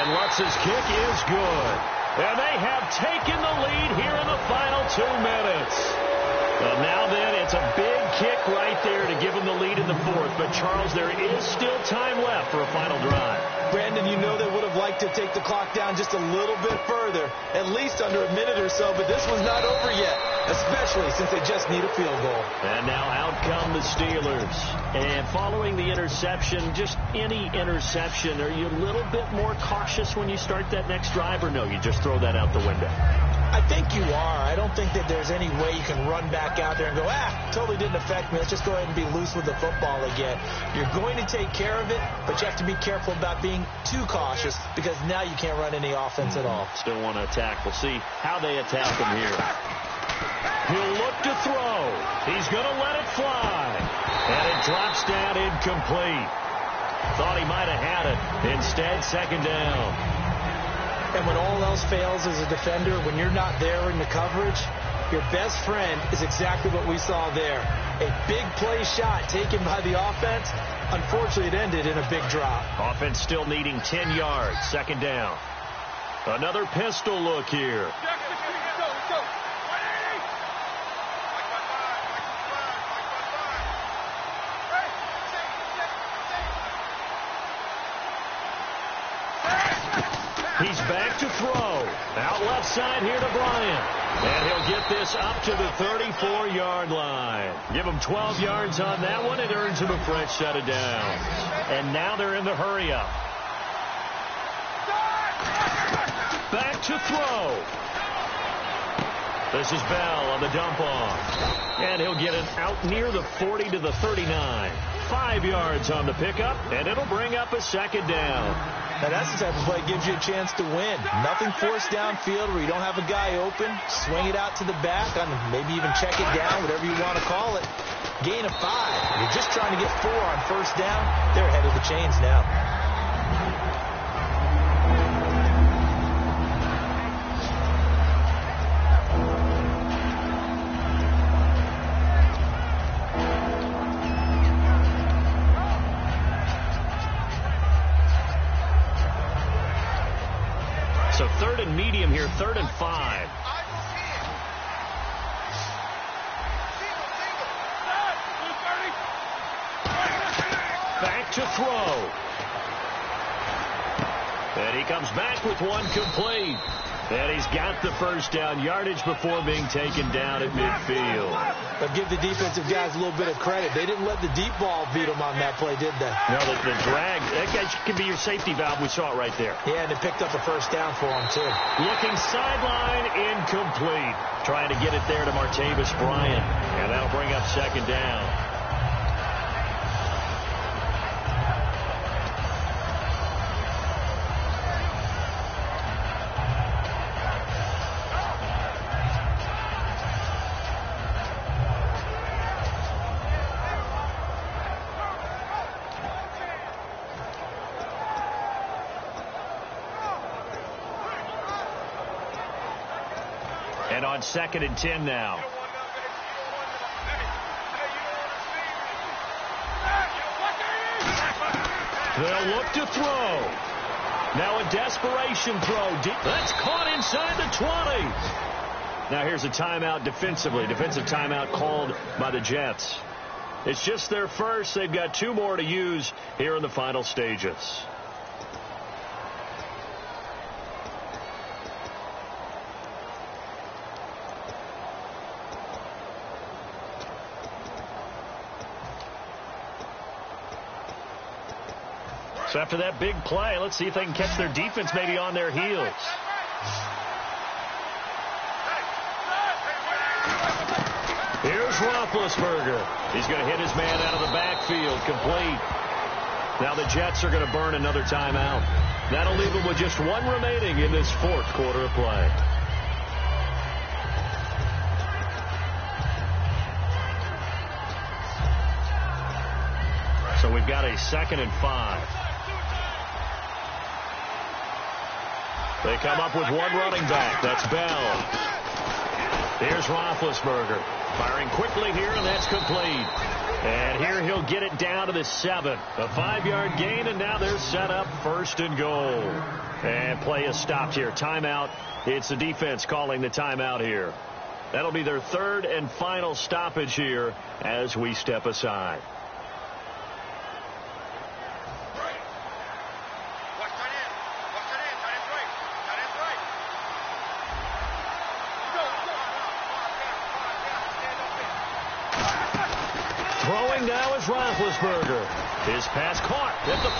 Speaker 3: Lutz's kick is good. And they have taken the lead here in the final 2 minutes. And now then, it's a big kick right there to give them the lead in the 4th. But, Charles, there is still time left for a final drive.
Speaker 4: Brandon, you know they would have liked to take the clock down just a little bit further, at least under a minute or so, but this one's not over yet, especially since they just need a field goal.
Speaker 3: And now out come the Steelers. And following the interception, just any interception, are you a little bit more cautious when you start that next drive, or no, you just throw that out the window?
Speaker 4: I think you are. I don't think that there's any way you can run back out there and go, totally didn't affect me. Let's just go ahead and be loose with the football again. You're going to take care of it, but you have to be careful about being too cautious because now you can't run any offense at all.
Speaker 3: Still want to attack. We'll see how they attack him here. He'll look to throw. He's going to let it fly. And it drops down incomplete. Thought he might have had it. Instead, 2nd down.
Speaker 4: And when all else fails as a defender, when you're not there in the coverage, your best friend is exactly what we saw there. A big play shot taken by the offense. Unfortunately, it ended in a big drop.
Speaker 3: Offense still needing 10 yards. 2nd down. Another pistol look here. back to throw. Out left side here to Bryant. And he'll get this up to the 34-yard line. Give him 12 yards on that one. It earns him a fresh set of downs. And now they're in the hurry-up. Back to throw. This is Bell on the dump off. And he'll get it out near the 40 to the 39. 5 yards on the pickup, and it'll bring up a second down.
Speaker 4: Now that's the type of play that gives you a chance to win. Nothing forced downfield where you don't have a guy open. Swing it out to the back, maybe even check it down, whatever you want to call it. Gain of 5. You're just trying to get 4 on first down. They're ahead of the chains now.
Speaker 3: So 3rd and medium here, 3rd and 5. Back to throw. And he comes back with one complete. And he's got the first down yardage before being taken down at midfield.
Speaker 4: But give the defensive guys a little bit of credit. They didn't let the deep ball beat them on that play, did they?
Speaker 3: No, the drag, that guy can be your safety valve. We saw it right there.
Speaker 4: Yeah, and it picked up a first down for him, too.
Speaker 3: Looking sideline, incomplete. Trying to get it there to Martavis Bryant. And that'll bring up second down. And on 2nd and 10 now. They'll look to throw. Now a desperation throw. That's caught inside the 20. Now here's a timeout defensively. Defensive timeout called by the Jets. It's just their first. They've got 2 more to use here in the final stages. So after that big play, let's see if they can catch their defense maybe on their heels. Here's Roethlisberger. He's going to hit his man out of the backfield, complete. Now the Jets are going to burn another timeout. That'll leave them with just 1 remaining in this 4th quarter of play. So we've got a 2nd and 5. They come up with 1 running back. That's Bell. Here's Roethlisberger. Firing quickly here, and that's complete. And here he'll get it down to the 7. A 5-yard gain, and now they're set up 1st and goal. And play is stopped here. Timeout. It's the defense calling the timeout here. That'll be their 3rd and final stoppage here as we step aside. Throwing now is Roethlisberger. His pass caught at the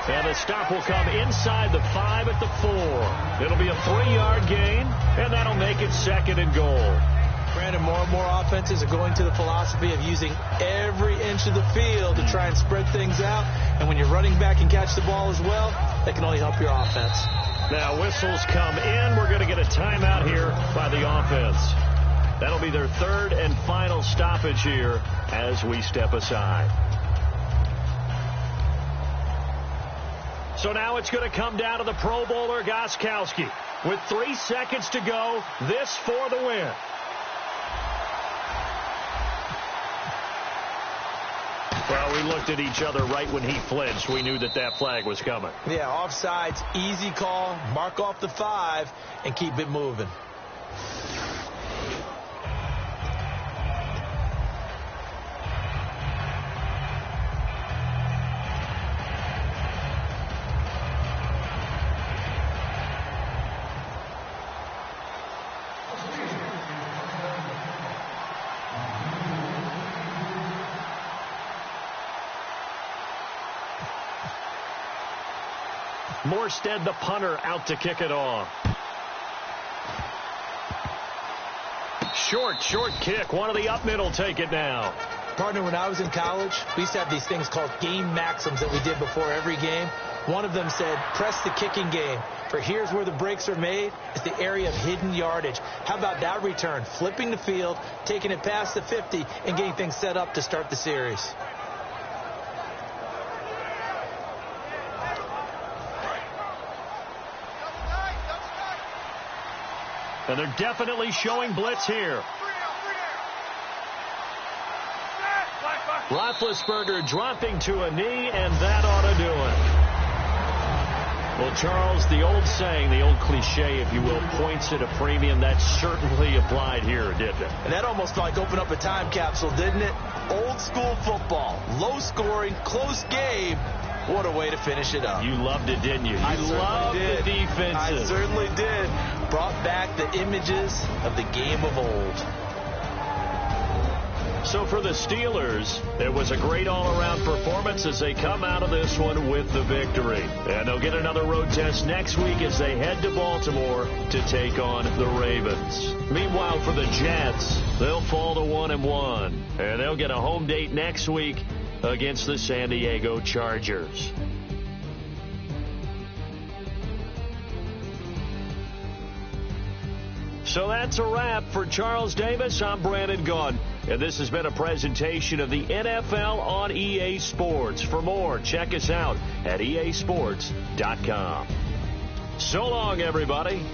Speaker 3: 4. And the stop will come inside the 5 at the 4. It'll be a 3-yard gain, and that'll make it 2nd and goal.
Speaker 4: Brandon, more and more offenses are going to the philosophy of using every inch of the field to try and spread things out. And when you're running back and catch the ball as well, that can only help your offense.
Speaker 3: Now whistles come in. We're going to get a timeout here by the offense. That'll be their 3rd and final stoppage here as we step aside. So now it's going to come down to the Pro Bowler Gostkowski. With 3 seconds to go, this for the win. Well, we looked at each other right when he flinched. We knew that that flag was coming.
Speaker 4: Yeah, offsides, easy call, mark off the 5, and keep it moving.
Speaker 3: Morstead, the punter, out to kick it off. Short kick. One of the up middle take it now.
Speaker 4: Partner, when I was in college, we used to have these things called game maxims that we did before every game. One of them said, press the kicking game. For here's where the breaks are made. It's the area of hidden yardage. How about that return? Flipping the field, taking it past the 50, and getting things set up to start the series.
Speaker 3: And they're definitely showing blitz here. Roethlisberger dropping to a knee, and that ought to do it. Well, Charles, the old saying, the old cliche, if you will, points at a premium. That certainly applied here, didn't it?
Speaker 4: And that almost like opened up a time capsule, didn't it? Old school football, low scoring, close game. What a way to finish it up.
Speaker 3: You loved it, didn't you?
Speaker 4: I
Speaker 3: loved the defenses.
Speaker 4: I certainly did. Brought back the images of the game of old.
Speaker 3: So for the Steelers, it was a great all-around performance as they come out of this one with the victory. And they'll get another road test next week as they head to Baltimore to take on the Ravens. Meanwhile, for the Jets, they'll fall to 1-1, and they'll get a home date next week against the San Diego Chargers. So that's a wrap. For Charles Davis, I'm Brandon Gaudin, and this has been a presentation of the NFL on EA Sports. For more, check us out at easports.com. So long, everybody.